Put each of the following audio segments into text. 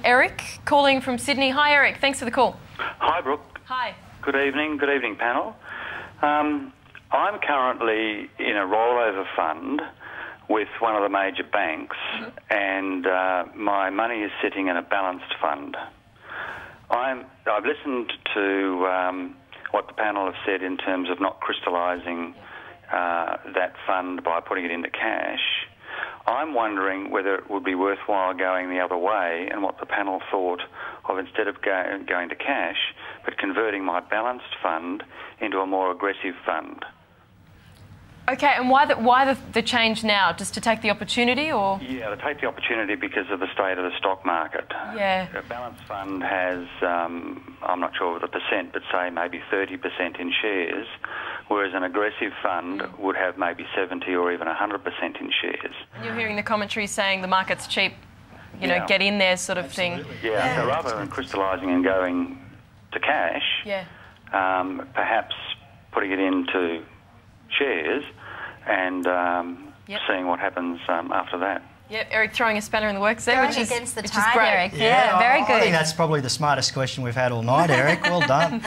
Eric calling from Sydney. Hi Eric, thanks for the call. Hi Brooke. Hi. Good evening panel. I'm currently in a rollover fund with one of the major banks, and my money is sitting in a balanced fund. I've listened to what the panel have said in terms of not crystallising that fund by putting it into cash. I'm wondering whether it would be worthwhile going the other way and what the panel thought of, instead of going to cash, but converting my balanced fund into a more aggressive fund. Okay, and why the change now? Just to take the opportunity, or? Yeah, to take the opportunity because of the state of the stock market. Yeah. A balanced fund has, I'm not sure of the percent, but say maybe 30% in shares, whereas an aggressive fund would have maybe 70 or even 100% in shares. And you're hearing the commentary saying the market's cheap, you know, get in there sort of thing. Yeah, so rather than crystallising and going to cash, perhaps putting it into shares and seeing what happens after that. Yep, Eric throwing a spanner in the works there, which is tide, great. Eric. Yeah, very good. I think that's probably the smartest question we've had all night, Eric. Well done.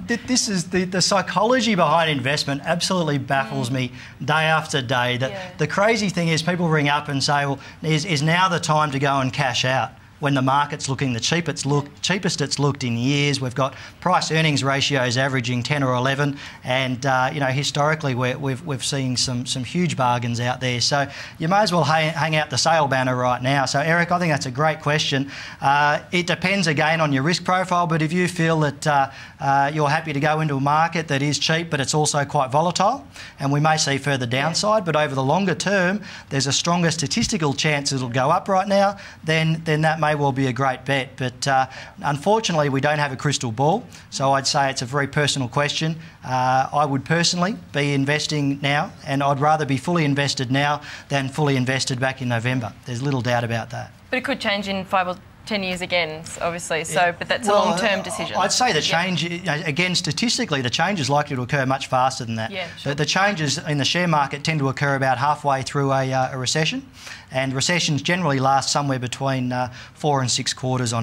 This is the psychology behind investment absolutely baffles me day after day. The crazy thing is people ring up and say, well, is now the time to go and cash out? When the market's looking the cheapest it's looked in years. We've got price-earnings ratios averaging 10 or 11, and you know, historically we've seen some huge bargains out there. So you may as well hang out the sale banner right now. So Eric, I think that's a great question. It depends again on your risk profile, but if you feel that you're happy to go into a market that is cheap but it's also quite volatile, and we may see further downside, but over the longer term there's a stronger statistical chance it'll go up right now, then that may well be a great bet. But unfortunately we don't have a crystal ball, so I'd say it's a very personal question. I would personally be investing now, and I'd rather be fully invested now than fully invested back in November. There's little doubt about that. But it could change in 5 or 10 years again, obviously, so, but that's a long-term decision. I'd say the change, again, statistically, the change is likely to occur much faster than that. Yeah, sure. The changes in the share market tend to occur about halfway through a recession, and recessions generally last somewhere between 4 and 6 quarters on